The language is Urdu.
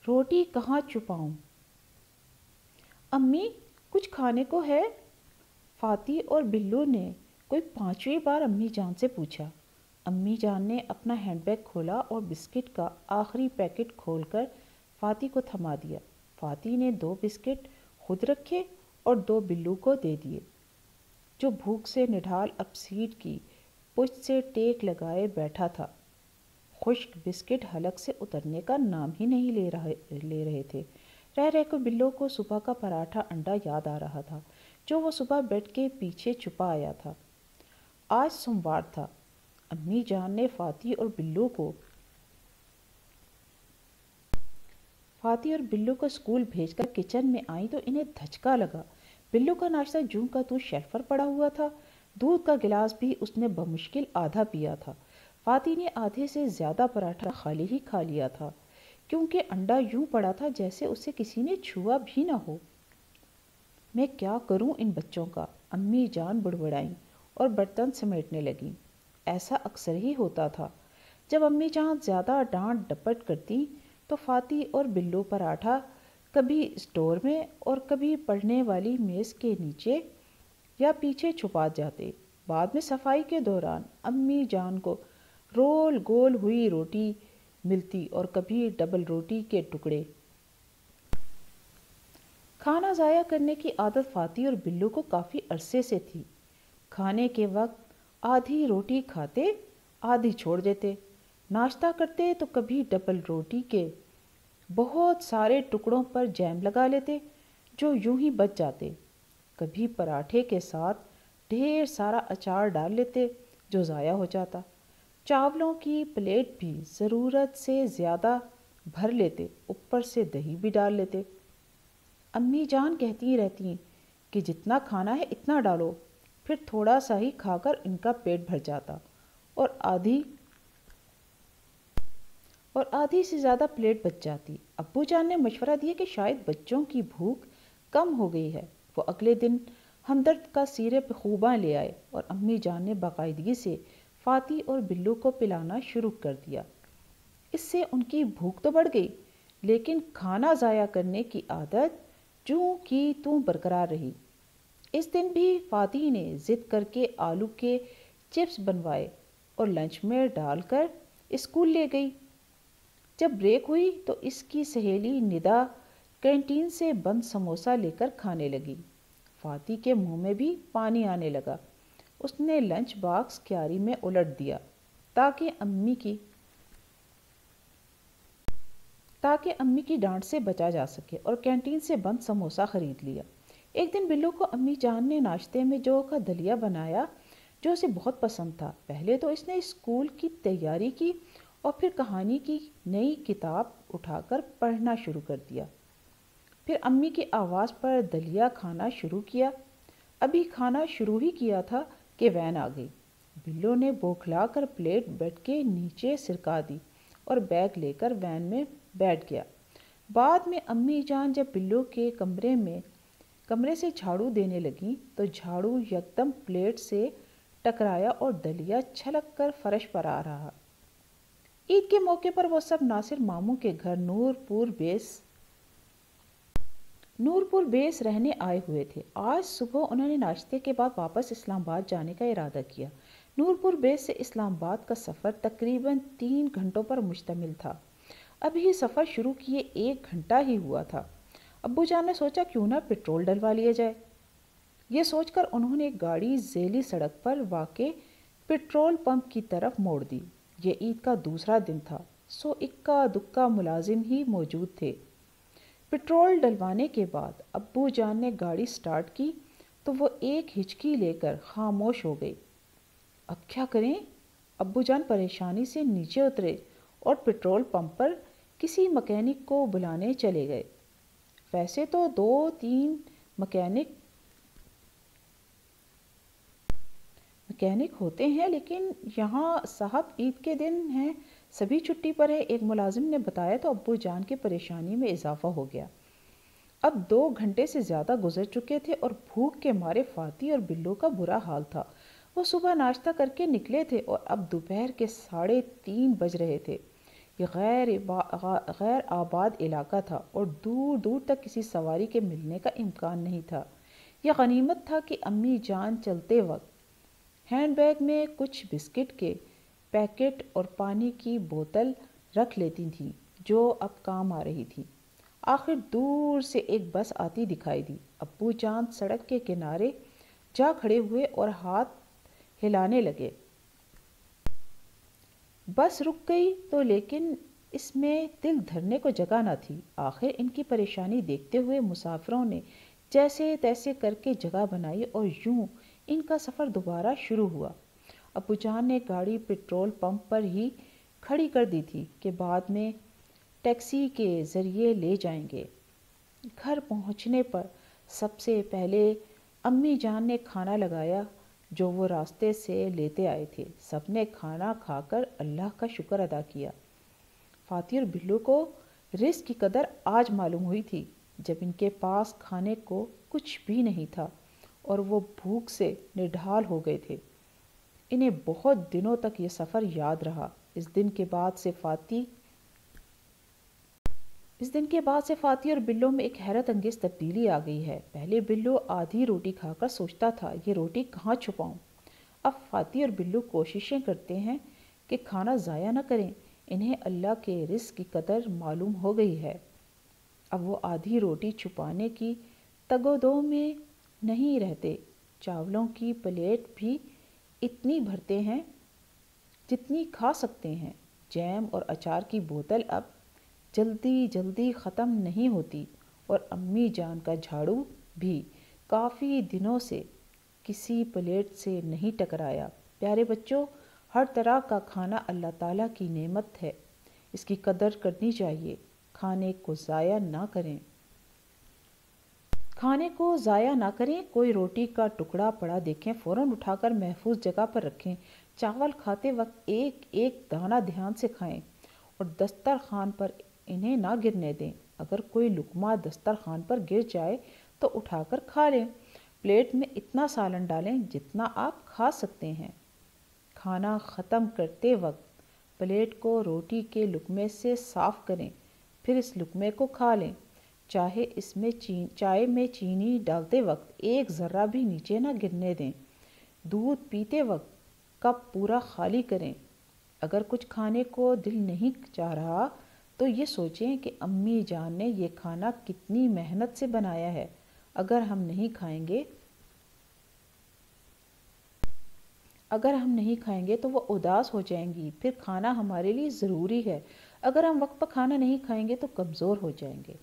روٹی کہاں چھپاؤں؟ امی کچھ کھانے کو ہے؟ فاتح اور بلو نے کوئی 5ویں بار امی جان سے پوچھا۔ امی جان نے اپنا ہینڈ بیگ کھولا اور بسکٹ کا آخری پیکٹ کھول کر فاتح کو تھما دیا۔ فاتح نے 2 بسکٹ خود رکھے اور 2 بلو کو دے دیے، جو بھوک سے نڈھال اب سیٹ کی پشت سے ٹیک لگائے بیٹھا تھا۔ خشک بسکٹ حلق سے اترنے کا نام ہی نہیں لے رہے تھے۔ رہ رہ کو بلو کو صبح کا پراٹھا انڈا یاد آ رہا تھا، جو وہ صبح بیڈ کے پیچھے چھپا آیا تھا۔ آج سوموار تھا۔ امی جان نے فاتح اور بلو کو اسکول بھیج کر کچن میں آئیں تو انہیں دھچکا لگا۔ بلو کا ناشتہ جوں کا توں شیلف پر پڑا ہوا تھا۔ دودھ کا گلاس بھی اس نے بمشکل آدھا پیا تھا۔ فاتح نے آدھے سے زیادہ پراٹھا خالی ہی کھا لیا تھا، کیونکہ انڈا یوں پڑا تھا جیسے اسے کسی نے چھوا بھی نہ ہو۔ میں کیا کروں ان بچوں کا؟ امی جان بڑبڑائیں اور برتن سمیٹنے لگیں۔ ایسا اکثر ہی ہوتا تھا۔ جب امی جان زیادہ ڈانٹ ڈپٹ کرتی تو فاتح اور بلو پراٹھا کبھی اسٹور میں اور کبھی پڑھنے والی میز کے نیچے یا پیچھے چھپا جاتے۔ بعد میں صفائی کے دوران امی جان کو رول گول ہوئی روٹی ملتی اور کبھی ڈبل روٹی کے ٹکڑے۔ کھانا ضائع کرنے کی عادت فاتح اور بلو کو کافی عرصے سے تھی۔ کھانے کے وقت آدھی روٹی کھاتے، آدھی چھوڑ دیتے۔ ناشتہ کرتے تو کبھی ڈبل روٹی کے بہت سارے ٹکڑوں پر جیم لگا لیتے، جو یوں ہی بچ جاتے۔ کبھی پراٹھے کے ساتھ ڈھیر سارا اچار ڈال لیتے، جو ضائع ہو جاتا۔ چاولوں کی پلیٹ بھی ضرورت سے زیادہ بھر لیتے، اوپر سے دہی بھی ڈال لیتے۔ امی جان کہتی رہتی کہ جتنا کھانا ہے اتنا ڈالو، پھر تھوڑا سا ہی کھا کر ان کا پیٹ بھر جاتا اور آدھی سے زیادہ پلیٹ بچ جاتی۔ ابو جان نے مشورہ دیا کہ شاید بچوں کی بھوک کم ہو گئی ہے۔ وہ اگلے دن ہمدرد کا سیرپ خوباں لے آئے اور امی جان نے باقاعدگی سے فاتح اور بلو کو پلانا شروع کر دیا۔ اس سے ان کی بھوک تو بڑھ گئی، لیکن کھانا ضائع کرنے کی عادت جوں کی توں برقرار رہی۔ اس دن بھی فاتح نے ضد کر کے آلو کے چپس بنوائے اور لنچ میں ڈال کر اسکول لے گئی۔ جب بریک ہوئی تو اس کی سہیلی ندا کینٹین سے بند سموسہ لے کر کھانے لگی۔ فاتح کے منہ میں بھی پانی آنے لگا۔ اس نے لنچ باکس کیاری میں الٹ دیا تاکہ امی کی ڈانٹ سے بچا جا سکے اور کینٹین سے بند سموسہ خرید لیا۔ ایک دن بلو کو امی جان نے ناشتے میں جو کا دلیا بنایا، جو اسے بہت پسند تھا۔ پہلے تو اس نے اسکول کی تیاری کی اور پھر کہانی کی نئی کتاب اٹھا کر پڑھنا شروع کر دیا۔ پھر امی کی آواز پر دلیا کھانا شروع کیا۔ ابھی کھانا شروع ہی کیا تھا کہ وین آ گئی۔ بلو نے بوکھلا کر پلیٹ بیڈ کے نیچے سرکا دی اور بیگ لے کر وین میں بیٹھ گیا۔ بعد میں امی جان جب بلو کے کمرے سے جھاڑو دینے لگیں تو جھاڑو یکدم پلیٹ سے ٹکرایا اور دلیا چھلک کر فرش پر آ رہا۔ عید کے موقع پر وہ سب ناصر ماموں کے گھر نورپور بیس رہنے آئے ہوئے تھے۔ آج صبح انہوں نے ناشتے کے بعد واپس اسلام آباد جانے کا ارادہ کیا۔ نورپور بیس سے اسلام آباد کا سفر تقریباً 3 گھنٹوں پر مشتمل تھا۔ ابھی سفر شروع کیے 1 گھنٹہ ہی ہوا تھا۔ ابو جان نے سوچا کیوں نہ پٹرول ڈلوا لیا جائے۔ یہ سوچ کر انہوں نے گاڑی ذیلی سڑک پر واقع پٹرول پمپ کی طرف موڑ دی۔ یہ عید کا دوسرا دن تھا، سو اکا دکا ملازم ہی موجود تھے۔ پٹرول ڈلوانے کے بعد ابو جان نے گاڑی سٹارٹ کی تو وہ ایک ہچکی لے کر خاموش ہو گئی۔ اب کیا کریں؟ ابو جان پریشانی سے نیچے اترے اور پٹرول پمپ پر کسی مکینک کو بلانے چلے گئے۔ ویسے تو 2-3 مکینک ہوتے ہیں، لیکن یہاں صاحب عید کے دن ہیں، سبھی چھٹی پر ہے، ایک ملازم نے بتایا تو ابو جان کی پریشانی میں اضافہ ہو گیا۔ اب 2 گھنٹے سے زیادہ گزر چکے تھے اور بھوک کے مارے فاتح اور بلو کا برا حال تھا۔ وہ صبح ناشتہ کر کے نکلے تھے اور اب دوپہر کے 3:30 بج رہے تھے۔ یہ غیر آباد علاقہ تھا اور دور دور تک کسی سواری کے ملنے کا امکان نہیں تھا۔ یہ غنیمت تھا کہ امی جان چلتے وقت ہینڈ بیگ میں کچھ بسکٹ کے پیکٹ اور پانی کی بوتل رکھ لیتی تھیں جو اب کام آ رہی تھی۔ آخر دور سے ایک بس آتی دکھائی دی۔ ابو جان سڑک کے کنارے جا کھڑے ہوئے اور ہاتھ ہلانے لگے۔ بس رک گئی تو لیکن اس میں دل دھرنے کو جگہ نہ تھی۔ آخر ان کی پریشانی دیکھتے ہوئے مسافروں نے جیسے تیسے کر کے جگہ بنائی اور یوں ان کا سفر دوبارہ شروع ہوا۔ ابو جان نے گاڑی پیٹرول پمپ پر ہی کھڑی کر دی تھی کہ بعد میں ٹیکسی کے ذریعے لے جائیں گے۔ گھر پہنچنے پر سب سے پہلے امی جان نے کھانا لگایا جو وہ راستے سے لیتے آئے تھے۔ سب نے کھانا کھا کر اللہ کا شکر ادا کیا۔ فاتح اور بلو کو رزق کی قدر آج معلوم ہوئی تھی جب ان کے پاس کھانے کو کچھ بھی نہیں تھا اور وہ بھوک سے نڈھال ہو گئے تھے۔ انہیں بہت دنوں تک یہ سفر یاد رہا۔ اس دن کے بعد سے فاتح اور بلو میں ایک حیرت انگیز تبدیلی آ گئی ہے۔ پہلے بلو آدھی روٹی کھا کر سوچتا تھا یہ روٹی کہاں چھپاؤں۔ اب فاتح اور بلو کوششیں کرتے ہیں کہ کھانا ضائع نہ کریں۔ انہیں اللہ کے رزق کی قدر معلوم ہو گئی ہے۔ اب وہ آدھی روٹی چھپانے کی تگ و دو میں نہیں رہتے۔ چاولوں کی پلیٹ بھی اتنی بھرتے ہیں جتنی کھا سکتے ہیں۔ جیم اور اچار کی بوتل اب جلدی ختم نہیں ہوتی اور امی جان کا جھاڑو بھی کافی دنوں سے کسی پلیٹ سے نہیں ٹکرایا۔ پیارے بچوں، ہر طرح کا کھانا اللہ تعالیٰ کی نعمت ہے، اس کی قدر کرنی چاہیے۔ کھانے کو ضائع نہ کریں۔ کوئی روٹی کا ٹکڑا پڑا دیکھیں فوراً اٹھا کر محفوظ جگہ پر رکھیں۔ چاول کھاتے وقت ایک ایک دانہ دھیان سے کھائیں اور دسترخوان پر انہیں نہ گرنے دیں۔ اگر کوئی لقمہ دسترخوان پر گر جائے تو اٹھا کر کھا لیں۔ پلیٹ میں اتنا سالن ڈالیں جتنا آپ کھا سکتے ہیں۔ کھانا ختم کرتے وقت پلیٹ کو روٹی کے لقمے سے صاف کریں، پھر اس لقمے کو کھا لیں۔ چائے میں چینی ڈالتے وقت ایک ذرہ بھی نیچے نہ گرنے دیں۔ دودھ پیتے وقت کپ پورا خالی کریں۔ اگر کچھ کھانے کو دل نہیں چاہ رہا تو یہ سوچیں کہ امی جان نے یہ کھانا کتنی محنت سے بنایا ہے۔ اگر ہم نہیں کھائیں گے تو وہ اداس ہو جائیں گی۔ پھر کھانا ہمارے لیے ضروری ہے۔ اگر ہم وقت پر کھانا نہیں کھائیں گے تو کمزور ہو جائیں گے۔